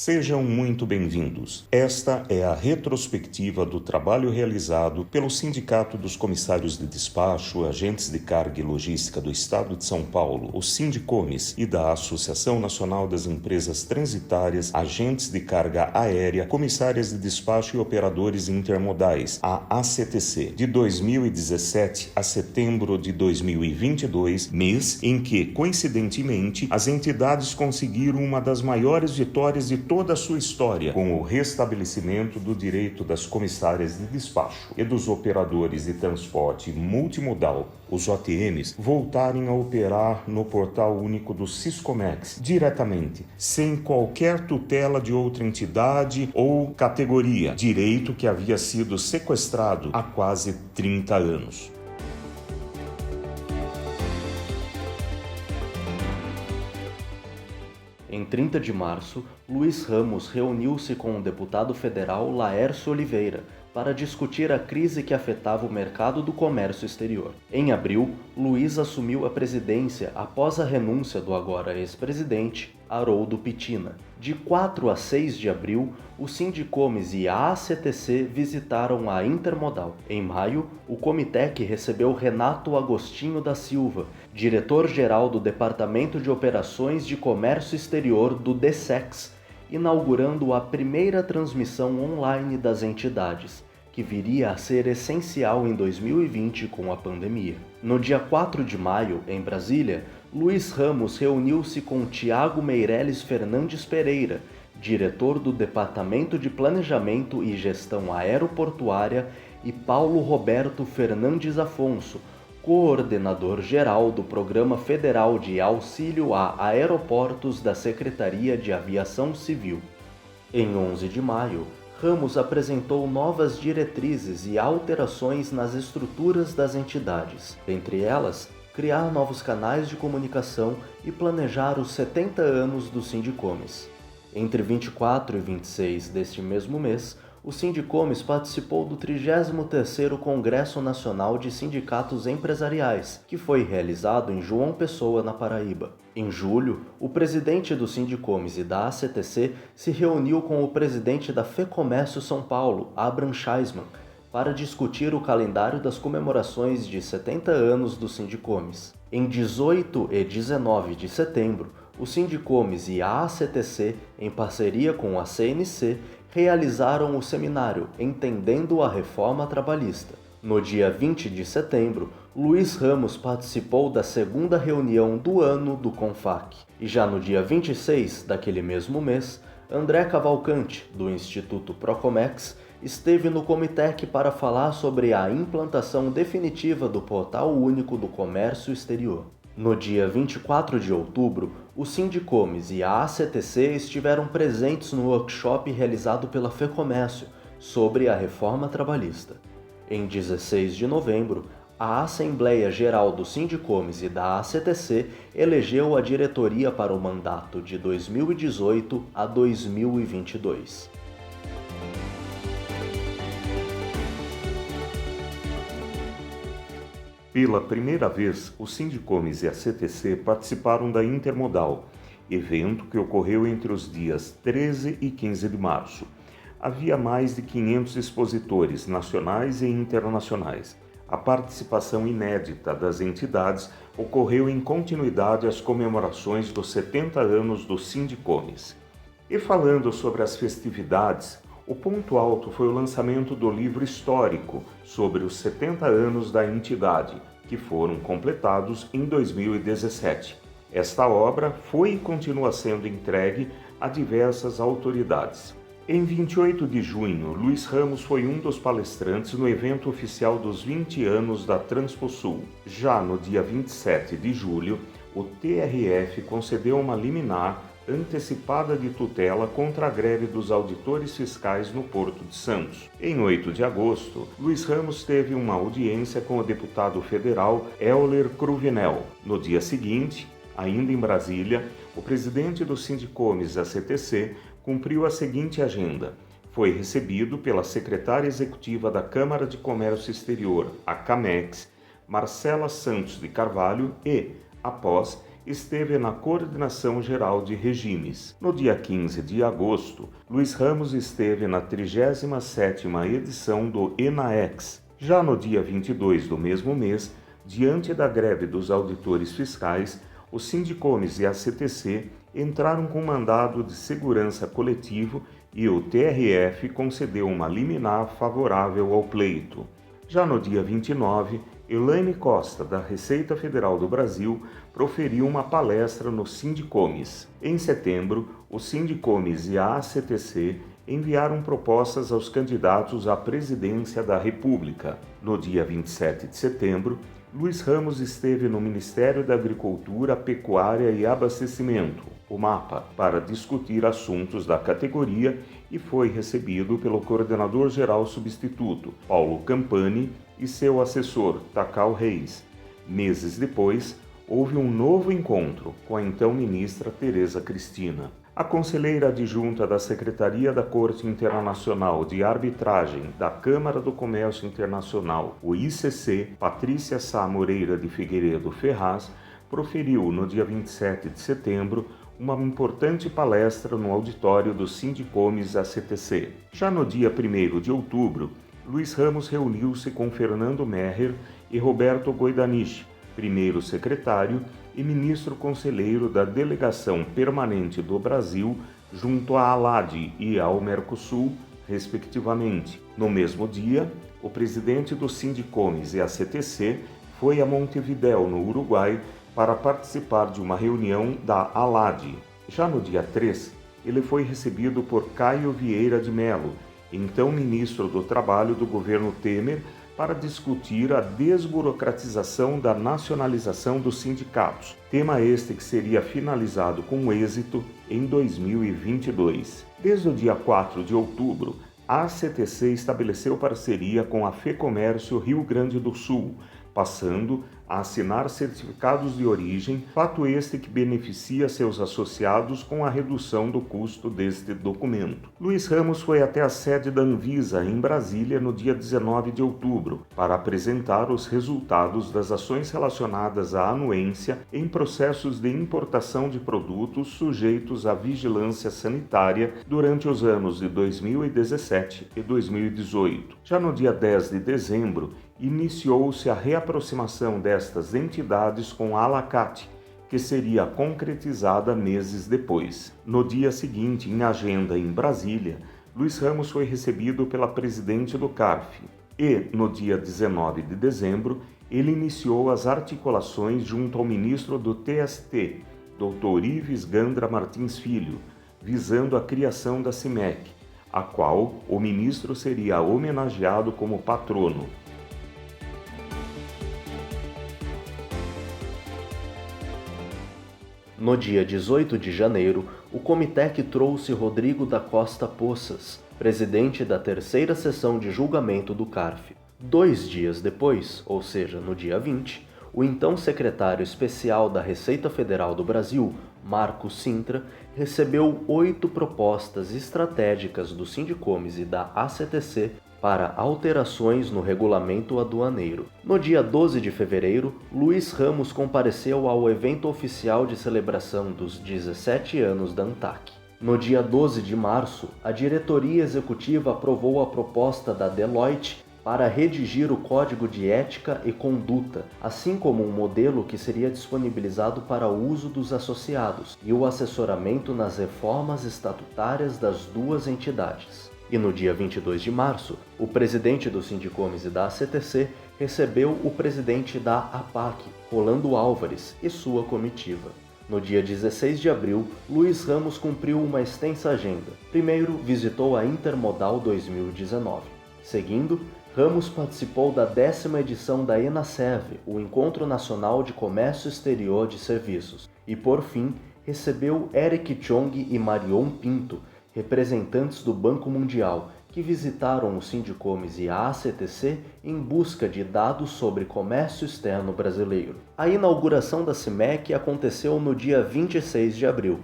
Sejam muito bem-vindos. Esta é a retrospectiva do trabalho realizado pelo Sindicato dos Comissários de Despacho, Agentes de Carga e Logística do Estado de São Paulo, o Sindicomes, e da Associação Nacional das Empresas Transitárias, Agentes de Carga Aérea, Comissárias de Despacho e Operadores Intermodais, a ACTC, de 2017 a setembro de 2022, mês em que, coincidentemente, as entidades conseguiram uma das maiores vitórias de toda a sua história, com o restabelecimento do direito das comissárias de despacho e dos operadores de transporte multimodal, os OTMs, voltarem a operar no portal único do Siscomex diretamente, sem qualquer tutela de outra entidade ou categoria, direito que havia sido sequestrado há quase 30 anos. Em 30 de março, Luiz Ramos reuniu-se com o deputado federal Laércio Oliveira para discutir a crise que afetava o mercado do comércio exterior. Em abril, Luiz assumiu a presidência após a renúncia do agora ex-presidente Haroldo Pitina. De 4 a 6 de abril, o Sindicomes e a ACTC visitaram a Intermodal. Em maio, o Comitec recebeu Renato Agostinho da Silva, diretor-geral do Departamento de Operações de Comércio Exterior do DSEX, inaugurando a primeira transmissão online das entidades, que viria a ser essencial em 2020 com a pandemia. No dia 4 de maio, em Brasília, Luiz Ramos reuniu-se com Tiago Meireles Fernandes Pereira, diretor do Departamento de Planejamento e Gestão Aeroportuária, e Paulo Roberto Fernandes Afonso, coordenador-geral do Programa Federal de Auxílio a Aeroportos da Secretaria de Aviação Civil. Em 11 de maio, Ramos apresentou novas diretrizes e alterações nas estruturas das entidades, entre elas, criar novos canais de comunicação e planejar os 70 anos do Sindicomes. Entre 24 e 26 deste mesmo mês, o Sindicomes participou do 33º Congresso Nacional de Sindicatos Empresariais, que foi realizado em João Pessoa, na Paraíba. Em julho, o presidente do Sindicomes e da ACTC se reuniu com o presidente da FEComércio São Paulo, Abraham Scheisman, para discutir o calendário das comemorações de 70 anos do Sindicomes. Em 18 e 19 de setembro, o Sindicomes e a ACTC, em parceria com a CNC, realizaram o seminário Entendendo a Reforma Trabalhista. No dia 20 de setembro, Luiz Ramos participou da segunda reunião do ano do CONFAC. E já no dia 26 daquele mesmo mês, André Cavalcante, do Instituto Procomex, esteve no Comitec para falar sobre a implantação definitiva do Portal Único do Comércio Exterior. No dia 24 de outubro, o Sindicomes e a ACTC estiveram presentes no workshop realizado pela FEComércio sobre a reforma trabalhista. Em 16 de novembro, a Assembleia Geral do Sindicomes e da ACTC elegeu a diretoria para o mandato de 2018 a 2022. Pela primeira vez, o Sindicomes e a CTC participaram da Intermodal, evento que ocorreu entre os dias 13 e 15 de março. Havia mais de 500 expositores nacionais e internacionais. A participação inédita das entidades ocorreu em continuidade às comemorações dos 70 anos do Sindicomes. E falando sobre as festividades, o ponto alto foi o lançamento do livro histórico sobre os 70 anos da entidade, que foram completados em 2017. Esta obra foi e continua sendo entregue a diversas autoridades. Em 28 de junho, Luiz Ramos foi um dos palestrantes no evento oficial dos 20 anos da Transposul. Já no dia 27 de julho, o TRF concedeu uma liminar antecipada de tutela contra a greve dos auditores fiscais no Porto de Santos. Em 8 de agosto, Luiz Ramos teve uma audiência com o deputado federal Euler Cruvinel. No dia seguinte, ainda em Brasília, o presidente do Sindicomes, a CTC, cumpriu a seguinte agenda. Foi recebido pela secretária executiva da Câmara de Comércio Exterior, a CAMEX, Marcela Santos de Carvalho e, após, esteve na Coordenação Geral de Regimes. No dia 15 de agosto, Luiz Ramos esteve na 37ª edição do ENAEX. Já no dia 22 do mesmo mês, diante da greve dos auditores fiscais, o Sindicomes e a CTC entraram com mandado de segurança coletivo e o TRF concedeu uma liminar favorável ao pleito. Já no dia 29, Elaine Costa, da Receita Federal do Brasil, proferiu uma palestra no Sindicomes. Em setembro, o Sindicomes e a ACTC enviaram propostas aos candidatos à presidência da República. No dia 27 de setembro, Luiz Ramos esteve no Ministério da Agricultura, Pecuária e Abastecimento, o MAPA, para discutir assuntos da categoria e foi recebido pelo coordenador-geral substituto, Paulo Campani, e seu assessor, Takao Reis. Meses depois, houve um novo encontro com a então ministra Tereza Cristina. A conselheira adjunta da Secretaria da Corte Internacional de Arbitragem da Câmara do Comércio Internacional, o ICC, Patrícia Sá Moreira de Figueiredo Ferraz, proferiu no dia 27 de setembro uma importante palestra no auditório do Sindicomes ACTC. Já no dia 1º de outubro, Luiz Ramos reuniu-se com Fernando Merrer e Roberto Goidanich, primeiro secretário e ministro conselheiro da Delegação Permanente do Brasil junto à ALAD e ao Mercosul, respectivamente. No mesmo dia, o presidente do Sindicomes e a CTC foi a Montevidéu, no Uruguai, para participar de uma reunião da ALAD. Já no dia 3, ele foi recebido por Caio Vieira de Mello, então ministro do Trabalho do governo Temer, para discutir a desburocratização da nacionalização dos sindicatos, tema este que seria finalizado com êxito em 2022. Desde o dia 4 de outubro, a CTC estabeleceu parceria com a FEComércio Rio Grande do Sul, passando a assinar certificados de origem, fato este que beneficia seus associados com a redução do custo deste documento. Luiz Ramos foi até a sede da Anvisa, em Brasília, no dia 19 de outubro, para apresentar os resultados das ações relacionadas à anuência em processos de importação de produtos sujeitos à vigilância sanitária durante os anos de 2017 e 2018. Já no dia 10 de dezembro, iniciou-se a reaproximação destas entidades com a ALACAT, que seria concretizada meses depois. No dia seguinte, em agenda em Brasília, Luiz Ramos foi recebido pela presidente do CARF e, no dia 19 de dezembro, ele iniciou as articulações junto ao ministro do TST, Dr. Ives Gandra Martins Filho, visando a criação da CIMEC, a qual o ministro seria homenageado como patrono. No dia 18 de janeiro, o Comitec trouxe Rodrigo da Costa Poças, presidente da terceira sessão de julgamento do CARF. 2 dias depois, ou seja, no dia 20, o então secretário especial da Receita Federal do Brasil, Marco Sintra, recebeu 8 propostas estratégicas do Sindicomes e da ACTC para alterações no regulamento aduaneiro. No dia 12 de fevereiro, Luiz Ramos compareceu ao evento oficial de celebração dos 17 anos da ANTAC. No dia 12 de março, a diretoria executiva aprovou a proposta da Deloitte para redigir o Código de Ética e Conduta, assim como um modelo que seria disponibilizado para o uso dos associados e o assessoramento nas reformas estatutárias das duas entidades. E no dia 22 de março, o presidente do Sindicomes e da ACTC recebeu o presidente da APAC, Rolando Álvares, e sua comitiva. No dia 16 de abril, Luiz Ramos cumpriu uma extensa agenda. Primeiro, visitou a Intermodal 2019. Seguindo, Ramos participou da 10ª edição da ENACEV, o Encontro Nacional de Comércio Exterior de Serviços. E, por fim, recebeu Eric Chong e Marion Pinto, representantes do Banco Mundial, que visitaram o Sindicomes e a ACTC em busca de dados sobre comércio externo brasileiro. A inauguração da CIMEC aconteceu no dia 26 de abril.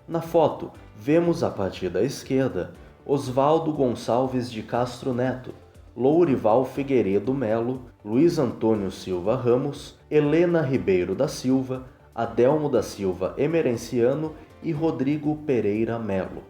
Na foto, vemos a partir da esquerda Osvaldo Gonçalves de Castro Neto, Lourival Figueiredo Melo, Luiz Antônio Silva Ramos, Helena Ribeiro da Silva, Adelmo da Silva Emerenciano e Rodrigo Pereira Melo.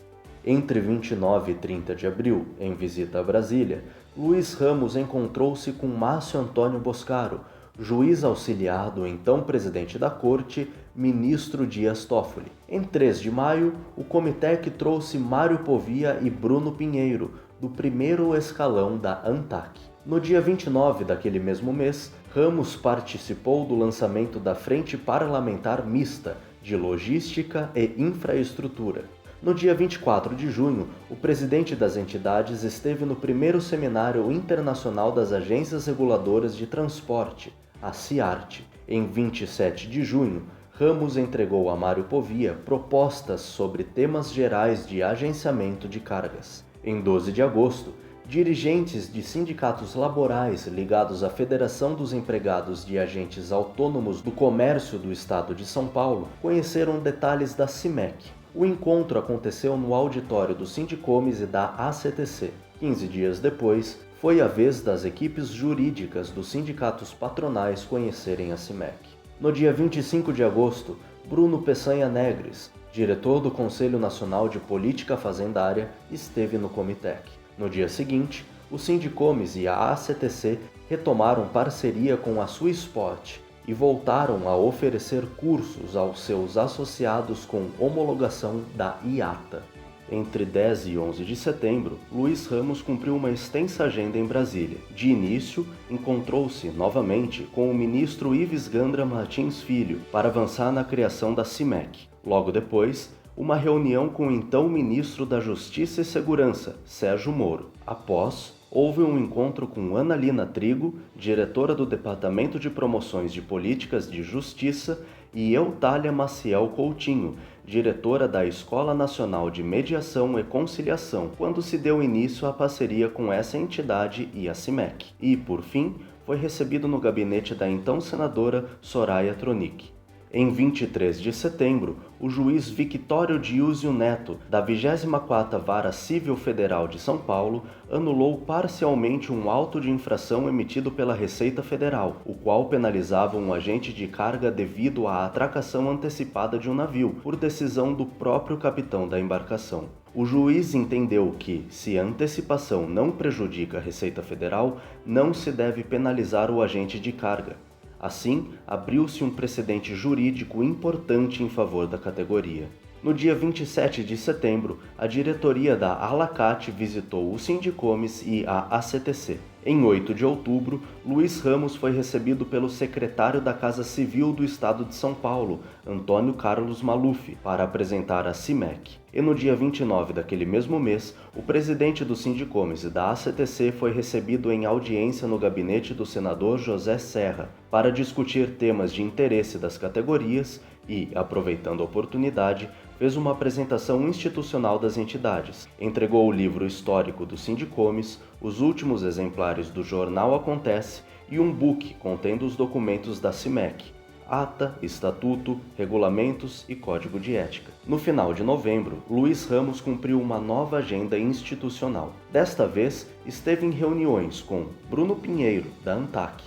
Entre 29 e 30 de abril, em visita a Brasília, Luiz Ramos encontrou-se com Márcio Antônio Boscaro, juiz auxiliar do então presidente da Corte, ministro Dias Toffoli. Em 3 de maio, o Comitec trouxe Mário Povia e Bruno Pinheiro, do primeiro escalão da ANTAC. No dia 29 daquele mesmo mês, Ramos participou do lançamento da Frente Parlamentar Mista de Logística e Infraestrutura. No dia 24 de junho, o presidente das entidades esteve no primeiro Seminário Internacional das Agências Reguladoras de Transporte, a CIART. Em 27 de junho, Ramos entregou a Mário Povia propostas sobre temas gerais de agenciamento de cargas. Em 12 de agosto, dirigentes de sindicatos laborais ligados à Federação dos Empregados de Agentes Autônomos do Comércio do Estado de São Paulo conheceram detalhes da CIMEC. O encontro aconteceu no auditório do Sindicomes e da ACTC. 15 dias depois, foi a vez das equipes jurídicas dos sindicatos patronais conhecerem a CIMEC. No dia 25 de agosto, Bruno Peçanha Negres, diretor do Conselho Nacional de Política Fazendária, esteve no Comitec. No dia seguinte, o Sindicomes e a ACTC retomaram parceria com a Suisport e voltaram a oferecer cursos aos seus associados com homologação da IATA. Entre 10 e 11 de setembro, Luiz Ramos cumpriu uma extensa agenda em Brasília. De início, encontrou-se novamente com o ministro Ives Gandra Martins Filho para avançar na criação da CIMEC. Logo depois, uma reunião com o então ministro da Justiça e Segurança, Sérgio Moro. Após, houve um encontro com Ana Lina Trigo, diretora do Departamento de Promoções de Políticas de Justiça, e Eutália Maciel Coutinho, diretora da Escola Nacional de Mediação e Conciliação, quando se deu início à parceria com essa entidade e a CIMEC. E, por fim, foi recebido no gabinete da então senadora Soraya Tronic. Em 23 de setembro, o juiz Victório Diúzio Neto, da 24ª Vara Civil Federal de São Paulo, anulou parcialmente um auto de infração emitido pela Receita Federal, o qual penalizava um agente de carga devido à atracação antecipada de um navio, por decisão do próprio capitão da embarcação. O juiz entendeu que, se a antecipação não prejudica a Receita Federal, não se deve penalizar o agente de carga. Assim, abriu-se um precedente jurídico importante em favor da categoria. No dia 27 de setembro, a diretoria da Alacate visitou o Sindicomes e a ACTC. Em 8 de outubro, Luiz Ramos foi recebido pelo secretário da Casa Civil do Estado de São Paulo, Antônio Carlos Maluf, para apresentar a CIMEC. E no dia 29 daquele mesmo mês, o presidente do Sindicomes e da ACTC foi recebido em audiência no gabinete do senador José Serra, para discutir temas de interesse das categorias e, aproveitando a oportunidade, fez uma apresentação institucional das entidades, entregou o livro histórico do Sindicomes, os últimos exemplares do jornal Acontece e um book contendo os documentos da CIMEC, ata, estatuto, regulamentos e código de ética. No final de novembro, Luiz Ramos cumpriu uma nova agenda institucional. Desta vez, esteve em reuniões com Bruno Pinheiro, da ANTAC,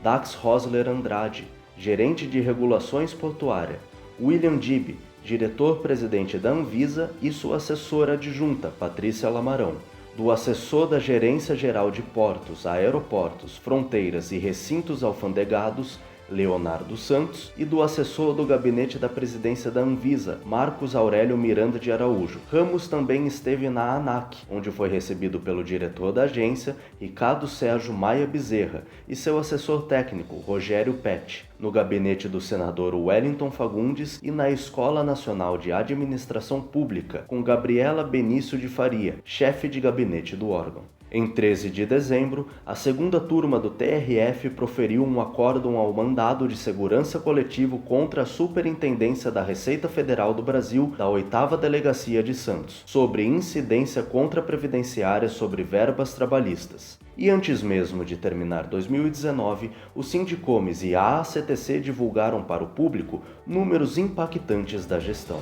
Dax Rosler Andrade, gerente de regulações portuária, William Dib, diretor-presidente da Anvisa, e sua assessora adjunta, Patrícia Lamarão, do assessor da Gerência Geral de Portos, Aeroportos, Fronteiras e Recintos Alfandegados, Leonardo Santos, e do assessor do gabinete da presidência da Anvisa, Marcos Aurélio Miranda de Araújo. Ramos também esteve na ANAC, onde foi recebido pelo diretor da agência, Ricardo Sérgio Maia Bezerra, e seu assessor técnico, Rogério Pet, no gabinete do senador Wellington Fagundes e na Escola Nacional de Administração Pública, com Gabriela Benício de Faria, chefe de gabinete do órgão. Em 13 de dezembro, a segunda turma do TRF proferiu um acórdão ao mandado de segurança coletivo contra a Superintendência da Receita Federal do Brasil da 8ª Delegacia de Santos, sobre incidência contra-previdenciária sobre verbas trabalhistas. E antes mesmo de terminar 2019, o Sindicomes e a ACTC divulgaram para o público números impactantes da gestão.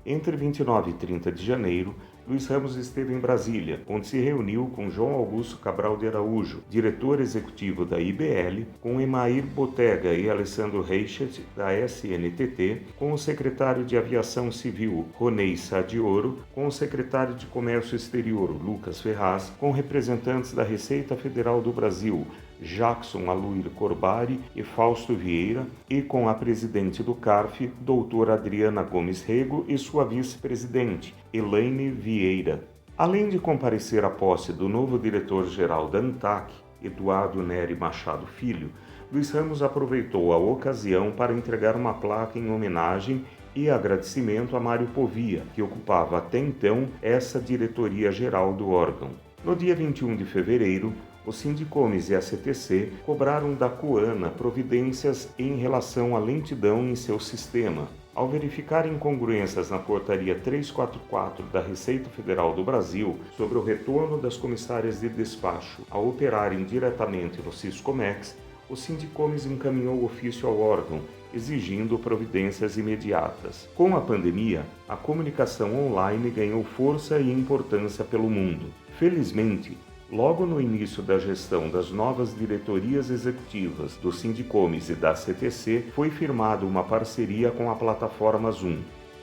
Entre 29 e 30 de janeiro, Luiz Ramos esteve em Brasília, onde se reuniu com João Augusto Cabral de Araújo, diretor executivo da IBL, com Emair Botega e Alessandro Reichert, da SNTT, com o secretário de Aviação Civil, Ronei Sadioro, com o secretário de Comércio Exterior, Lucas Ferraz, com representantes da Receita Federal do Brasil, Jackson Aluir Corbari e Fausto Vieira, e com a presidente do CARF, doutora Adriana Gomes Rego, e sua vice-presidente, Elaine Vieira. Além de comparecer à posse do novo diretor-geral da ANTAC, Eduardo Neri Machado Filho, Luiz Ramos aproveitou a ocasião para entregar uma placa em homenagem e agradecimento a Mário Povia, que ocupava até então essa diretoria-geral do órgão. No dia 21 de fevereiro, o Sindicomes e a CTC cobraram da Coana providências em relação à lentidão em seu sistema. Ao verificar incongruências na Portaria 344 da Receita Federal do Brasil sobre o retorno das comissárias de despacho a operarem diretamente no Siscomex, o Sindicomes encaminhou ofício ao órgão, exigindo providências imediatas. Com a pandemia, a comunicação online ganhou força e importância pelo mundo. Felizmente, logo no início da gestão das novas diretorias executivas do Sindicomes e da CTC, foi firmada uma parceria com a plataforma Zoom.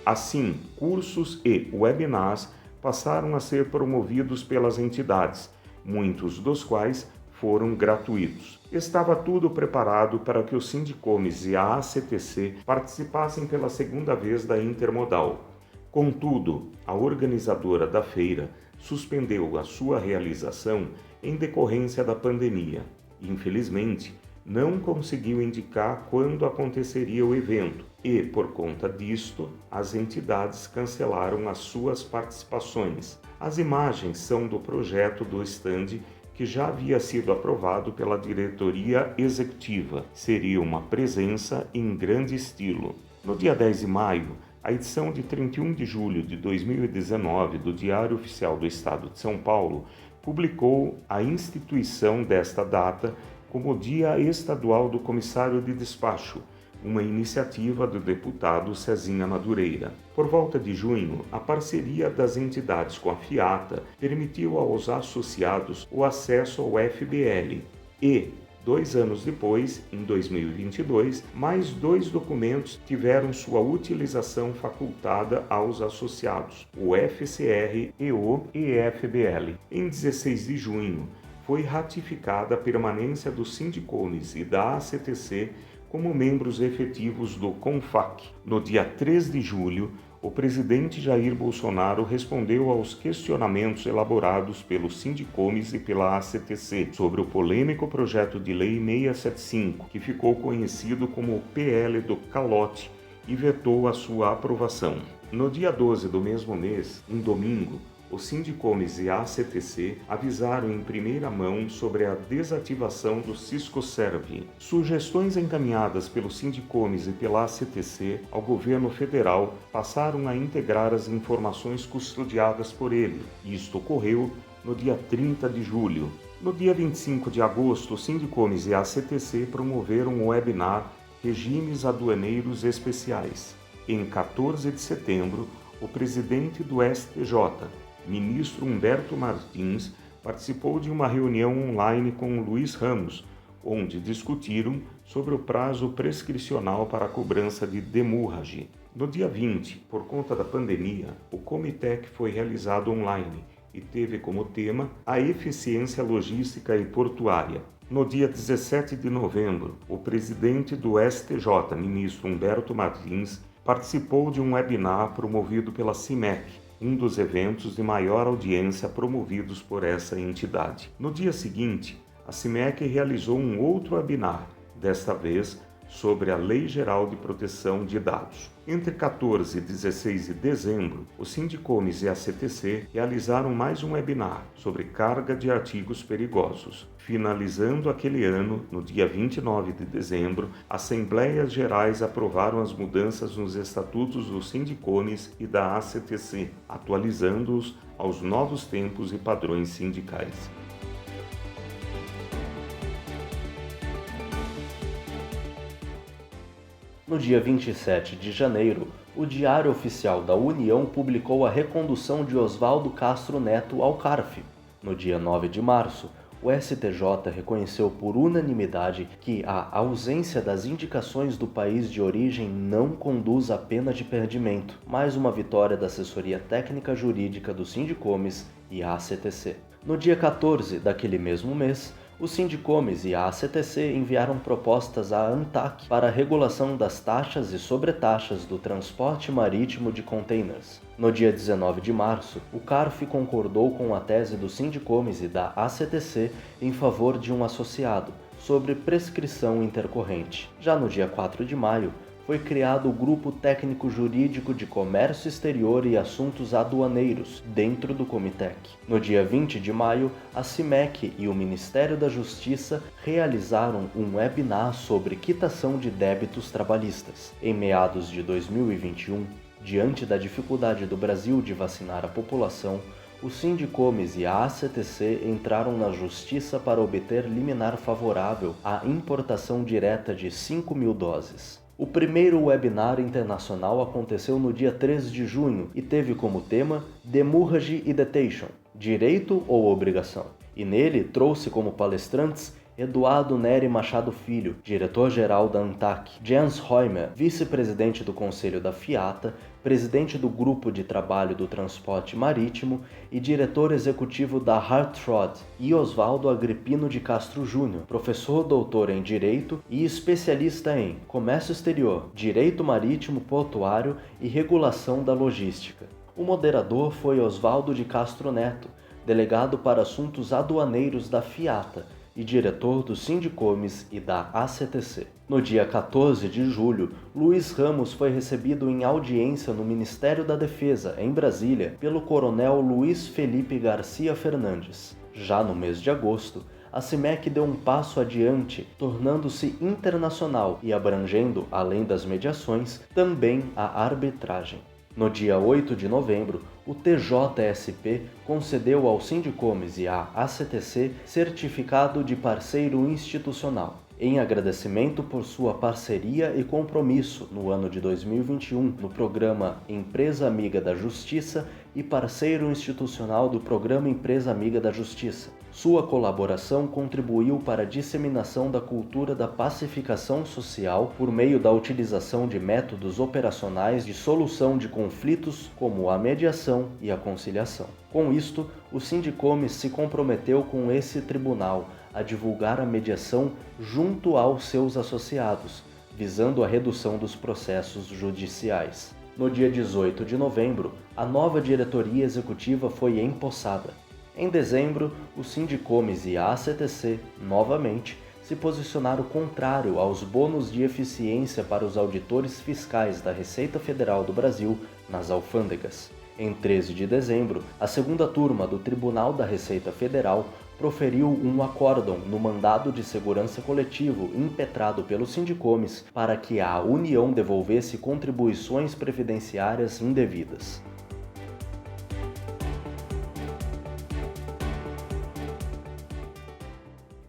Assim, cursos e webinars passaram a ser promovidos pelas entidades, muitos dos quais foram gratuitos. Estava tudo preparado para que o Sindicomes e a ACTC participassem pela segunda vez da Intermodal. Contudo, a organizadora da feira suspendeu a sua realização em decorrência da pandemia. Infelizmente, não conseguiu indicar quando aconteceria o evento e, por conta disto, as entidades cancelaram as suas participações. As imagens são do projeto do estande que já havia sido aprovado pela diretoria executiva. Seria uma presença em grande estilo. No dia 10 de maio, a edição de 31 de julho de 2019 do Diário Oficial do Estado de São Paulo publicou a instituição desta data como Dia Estadual do Comissário de Despacho, uma iniciativa do deputado Cezinha Madureira. Por volta de junho, a parceria das entidades com a FIATA permitiu aos associados o acesso ao FBL e, 2 anos depois, em 2022, mais 2 documentos tiveram sua utilização facultada aos associados, o FCR e o EFBL. Em 16 de junho, foi ratificada a permanência do Sindicomes e da ACTC como membros efetivos do CONFAC. No dia 3 de julho, o presidente Jair Bolsonaro respondeu aos questionamentos elaborados pelo Sindicomes e pela ACTC sobre o polêmico projeto de lei 675, que ficou conhecido como o PL do Calote, e vetou a sua aprovação. No dia 12 do mesmo mês, um domingo, o Sindicomes e a ACTC avisaram em primeira mão sobre a desativação do Siscoserv. Sugestões encaminhadas pelo Sindicomes e pela ACTC ao governo federal passaram a integrar as informações custodiadas por ele. Isto ocorreu no dia 30 de julho. No dia 25 de agosto, o Sindicomes e a ACTC promoveram o webinar Regimes Aduaneiros Especiais. Em 14 de setembro, o presidente do STJ, ministro Humberto Martins, participou de uma reunião online com Luiz Ramos, onde discutiram sobre o prazo prescricional para a cobrança de demurrage. No dia 20, por conta da pandemia, o Comitec foi realizado online e teve como tema a eficiência logística e portuária. No dia 17 de novembro, o presidente do STJ, ministro Humberto Martins, participou de um webinar promovido pela CIMEC, um dos eventos de maior audiência promovidos por essa entidade. No dia seguinte, a CIMEC realizou um outro webinar, desta vez sobre a Lei Geral de Proteção de Dados. Entre 14 e 16 de dezembro, o Sindicomes e a CTC realizaram mais um webinar sobre carga de artigos perigosos. Finalizando aquele ano, no dia 29 de dezembro, Assembleias Gerais aprovaram as mudanças nos estatutos do Sindicomes e da ACTC, atualizando-os aos novos tempos e padrões sindicais. No dia 27 de janeiro, o Diário Oficial da União publicou a recondução de Oswaldo Castro Neto ao CARF. No dia 9 de março, o STJ reconheceu por unanimidade que a ausência das indicações do país de origem não conduz à pena de perdimento, mais uma vitória da assessoria técnica jurídica do Sindicomes e a ACTC. No dia 14 daquele mesmo mês, o Sindicomes e a ACTC enviaram propostas à ANTAC para a regulação das taxas e sobretaxas do transporte marítimo de containers. No dia 19 de março, o CARF concordou com a tese do Sindicomes e da ACTC em favor de um associado, sobre prescrição intercorrente. Já no dia 4 de maio, foi criado o Grupo Técnico Jurídico de Comércio Exterior e Assuntos Aduaneiros, dentro do Comitec. No dia 20 de maio, a CIMEC e o Ministério da Justiça realizaram um webinar sobre quitação de débitos trabalhistas. Em meados de 2021, diante da dificuldade do Brasil de vacinar a população, o Sindicomes e a ACTC entraram na Justiça para obter liminar favorável à importação direta de 5.000 doses. O primeiro webinar internacional aconteceu no dia 3 de junho e teve como tema Demurrage e Detention, Direito ou Obrigação? E nele trouxe como palestrantes Eduardo Neri Machado Filho, diretor-geral da ANTAC, Jens Hoymer, vice-presidente do Conselho da FIATA, presidente do Grupo de Trabalho do Transporte Marítimo e diretor executivo da Hartrod, e Oswaldo Agripino de Castro Júnior, professor doutor em Direito e especialista em Comércio Exterior, Direito Marítimo Portuário e Regulação da Logística. O moderador foi Oswaldo de Castro Neto, delegado para assuntos aduaneiros da FIATA, e diretor do Sindicomes e da ACTC. No dia 14 de julho, Luiz Ramos foi recebido em audiência no Ministério da Defesa, em Brasília, pelo coronel Luiz Felipe Garcia Fernandes. Já no mês de agosto, a CIMEC deu um passo adiante, tornando-se internacional e abrangendo, além das mediações, também a arbitragem. No dia 8 de novembro, o TJSP concedeu ao Sindicomes e à ACTC certificado de parceiro institucional, em agradecimento por sua parceria e compromisso no ano de 2021 no programa Empresa Amiga da Justiça e parceiro institucional do programa Empresa Amiga da Justiça. Sua colaboração contribuiu para a disseminação da cultura da pacificação social por meio da utilização de métodos operacionais de solução de conflitos como a mediação e a conciliação. Com isto, o Sindicomes se comprometeu com esse tribunal a divulgar a mediação junto aos seus associados, visando a redução dos processos judiciais. No dia 18 de novembro, a nova diretoria executiva foi empossada. Em dezembro, o Sindicomes e a ACTC, novamente, se posicionaram contrário aos bônus de eficiência para os auditores fiscais da Receita Federal do Brasil nas alfândegas. Em 13 de dezembro, a segunda turma do Tribunal da Receita Federal proferiu um acórdão no mandado de segurança coletivo impetrado pelo Sindicomes para que a União devolvesse contribuições previdenciárias indevidas.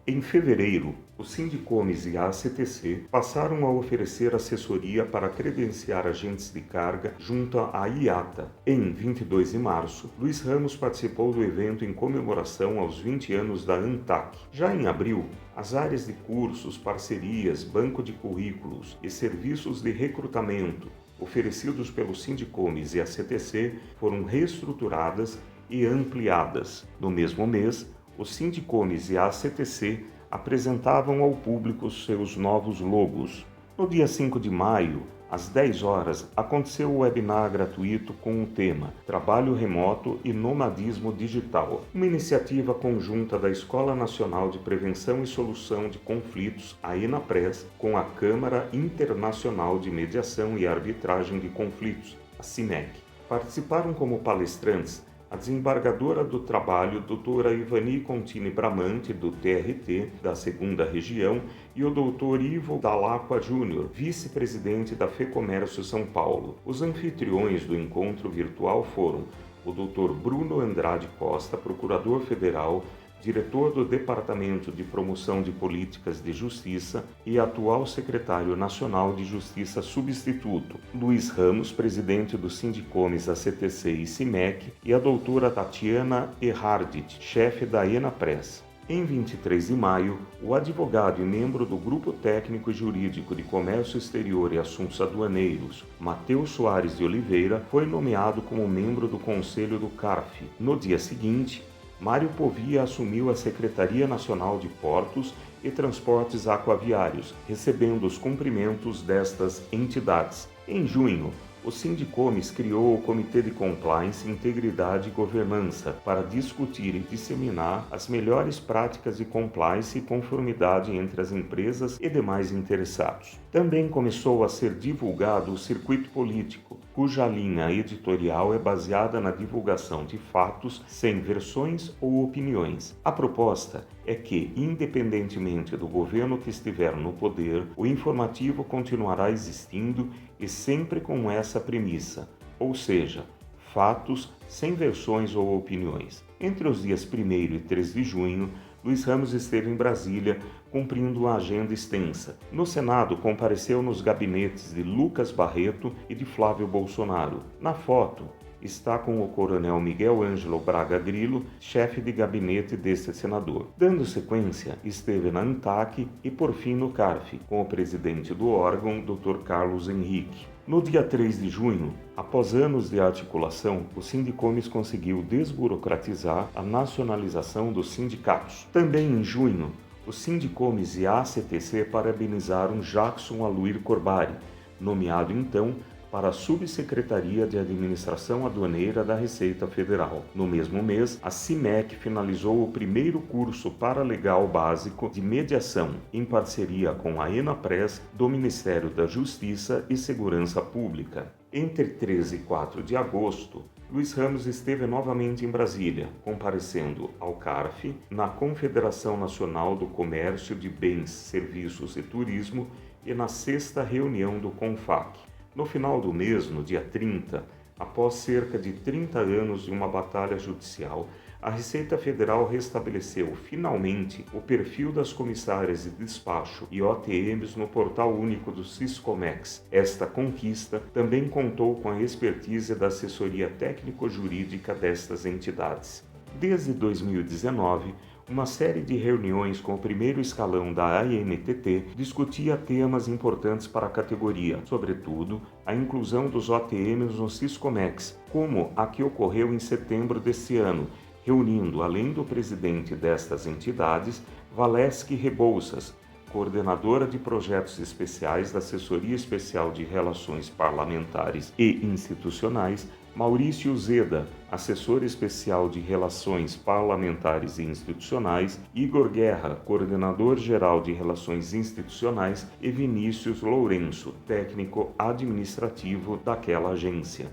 Em fevereiro, o Sindicomes e a ACTC passaram a oferecer assessoria para credenciar agentes de carga junto à IATA. Em 22 de março, Luiz Ramos participou do evento em comemoração aos 20 anos da ANTAC. Já em abril, as áreas de cursos, parcerias, banco de currículos e serviços de recrutamento oferecidos pelo Sindicomes e a ACTC foram reestruturadas e ampliadas. No mesmo mês, o Sindicomes e a ACTC apresentavam ao público seus novos logos. No dia 5 de maio, às 10 horas, aconteceu o webinar gratuito com o tema Trabalho Remoto e Nomadismo Digital, uma iniciativa conjunta da Escola Nacional de Prevenção e Solução de Conflitos, a ENAPRES, com a Câmara Internacional de Mediação e Arbitragem de Conflitos, a CIMEC. Participaram como palestrantes a desembargadora do Trabalho, doutora Ivani Contini Bramante, do TRT, da 2ª Região, e o doutor Ivo Dalacqua Júnior, vice-presidente da FEComércio São Paulo. Os anfitriões do encontro virtual foram o doutor Bruno Andrade Costa, procurador federal, diretor do Departamento de Promoção de Políticas de Justiça e atual secretário nacional de Justiça substituto, Luiz Ramos, presidente do Sindicomes ACTC e CIMEC, e a doutora Tatiana Erhardit, chefe da ENAPRES. Em 23 de maio, o advogado e membro do Grupo Técnico e Jurídico de Comércio Exterior e Assuntos Aduaneiros, Matheus Soares de Oliveira, foi nomeado como membro do Conselho do CARF. No dia seguinte, Mário Povia assumiu a Secretaria Nacional de Portos e Transportes Aquaviários, recebendo os cumprimentos destas entidades. Em junho, o Sindicomes criou o Comitê de Compliance, Integridade e Governança para discutir e disseminar as melhores práticas de compliance e conformidade entre as empresas e demais interessados. Também começou a ser divulgado o Circuito Político, cuja linha editorial é baseada na divulgação de fatos sem versões ou opiniões. A proposta é que, independentemente do governo que estiver no poder, o informativo continuará existindo e sempre com essa premissa, ou seja, fatos sem versões ou opiniões. Entre os dias 1º e 3 de junho, Luiz Ramos esteve em Brasília, cumprindo uma agenda extensa. No Senado, compareceu nos gabinetes de Lucas Barreto e de Flávio Bolsonaro. Na foto, está com o coronel Miguel Ângelo Braga Grilo, chefe de gabinete deste senador. Dando sequência, esteve na ANTAC e, por fim, no CARF, com o presidente do órgão, Dr. Carlos Henrique. No dia 3 de junho, após anos de articulação, o Sindicomes conseguiu desburocratizar a nacionalização dos sindicatos. Também em junho, o Sindicomes e a ACTC parabenizaram Jackson Aluir Corbari, nomeado então para a Subsecretaria de Administração Aduaneira da Receita Federal. No mesmo mês, a CIMEC finalizou o primeiro curso paralegal básico de mediação, em parceria com a ENAPRES do Ministério da Justiça e Segurança Pública. Entre 13 e 4 de agosto, Luiz Ramos esteve novamente em Brasília, comparecendo ao CARF, na Confederação Nacional do Comércio de Bens, Serviços e Turismo e na 6ª reunião do CONFAC. No final do mês, no dia 30, após cerca de 30 anos de uma batalha judicial, a Receita Federal restabeleceu finalmente o perfil das comissárias de despacho e OTMs no portal único do Siscomex. Esta conquista também contou com a expertise da assessoria técnico-jurídica destas entidades. Desde 2019, uma série de reuniões com o primeiro escalão da ANTT discutia temas importantes para a categoria, sobretudo a inclusão dos OTMs no Siscomex, como a que ocorreu em setembro deste ano, reunindo, além do presidente destas entidades, Valesky Rebouças, coordenadora de projetos especiais da Assessoria Especial de Relações Parlamentares e Institucionais, Maurício Zeda, assessor especial de Relações Parlamentares e Institucionais, Igor Guerra, coordenador-geral de Relações Institucionais, e Vinícius Lourenço, técnico administrativo daquela agência.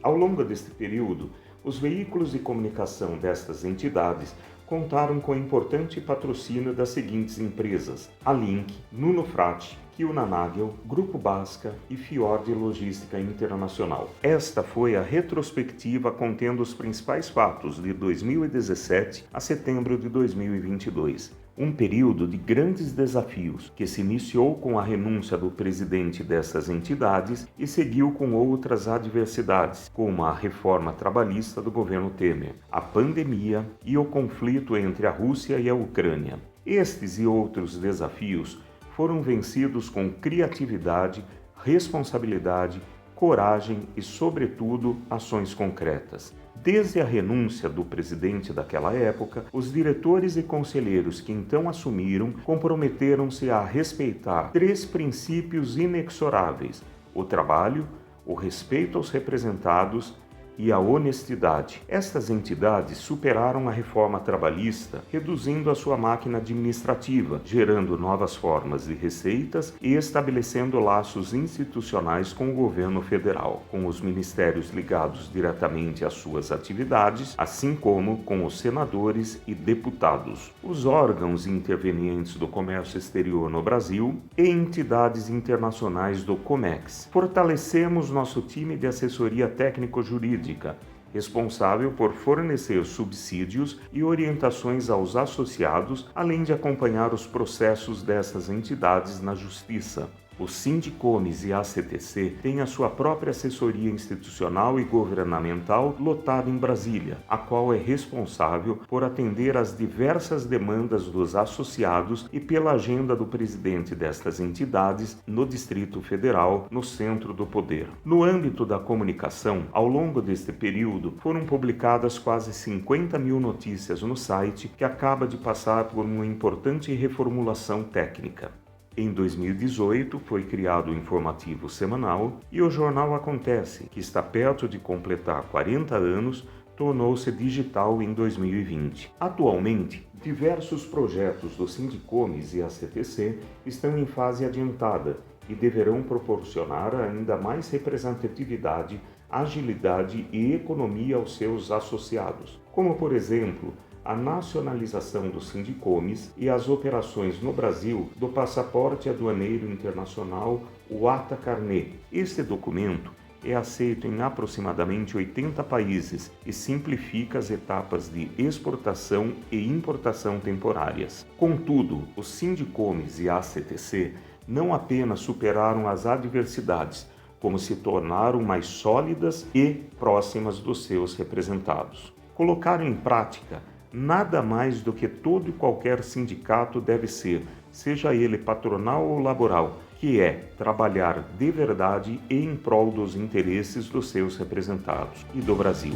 Ao longo deste período, os veículos de comunicação destas entidades contaram com importante patrocínio das seguintes empresas: a Link, Nuno Frati, Kiona Nagel, Grupo Basca e Fiord Logística Internacional. Esta foi a retrospectiva contendo os principais fatos de 2017 a setembro de 2022. Um período de grandes desafios que se iniciou com a renúncia do presidente dessas entidades e seguiu com outras adversidades, como a reforma trabalhista do governo Temer, a pandemia e o conflito entre a Rússia e a Ucrânia. Estes e outros desafios foram vencidos com criatividade, responsabilidade, coragem e, sobretudo, ações concretas. Desde a renúncia do presidente daquela época, os diretores e conselheiros que então assumiram comprometeram-se a respeitar 3 princípios inexoráveis: o trabalho, o respeito aos representados e a honestidade. Estas entidades superaram a reforma trabalhista, reduzindo a sua máquina administrativa, gerando novas formas de receitas e estabelecendo laços institucionais com o governo federal, com os ministérios ligados diretamente às suas atividades, assim como com os senadores e deputados, os órgãos intervenientes do comércio exterior no Brasil e entidades internacionais do COMEX. Fortalecemos nosso time de assessoria técnico-jurídica, responsável por fornecer subsídios e orientações aos associados, além de acompanhar os processos dessas entidades na Justiça. O Sindicomes e a CTC têm a sua própria assessoria institucional e governamental lotada em Brasília, a qual é responsável por atender às diversas demandas dos associados e pela agenda do presidente destas entidades no Distrito Federal, no centro do poder. No âmbito da comunicação, ao longo deste período, foram publicadas quase 50 mil notícias no site, que acaba de passar por uma importante reformulação técnica. Em 2018, foi criado o informativo semanal e o Jornal Acontece, que está perto de completar 40 anos, tornou-se digital em 2020. Atualmente, diversos projetos do Sindicomes e a CTC estão em fase adiantada e deverão proporcionar ainda mais representatividade, agilidade e economia aos seus associados, como, por exemplo, a nacionalização do Sindicomes e as operações no Brasil do Passaporte Aduaneiro Internacional, o ATA Carnet. Este documento é aceito em aproximadamente 80 países e simplifica as etapas de exportação e importação temporárias. Contudo, os Sindicomes e a CTC não apenas superaram as adversidades, como se tornaram mais sólidas e próximas dos seus representados. Colocaram em prática nada mais do que todo e qualquer sindicato deve ser, seja ele patronal ou laboral, que é trabalhar de verdade e em prol dos interesses dos seus representados e do Brasil.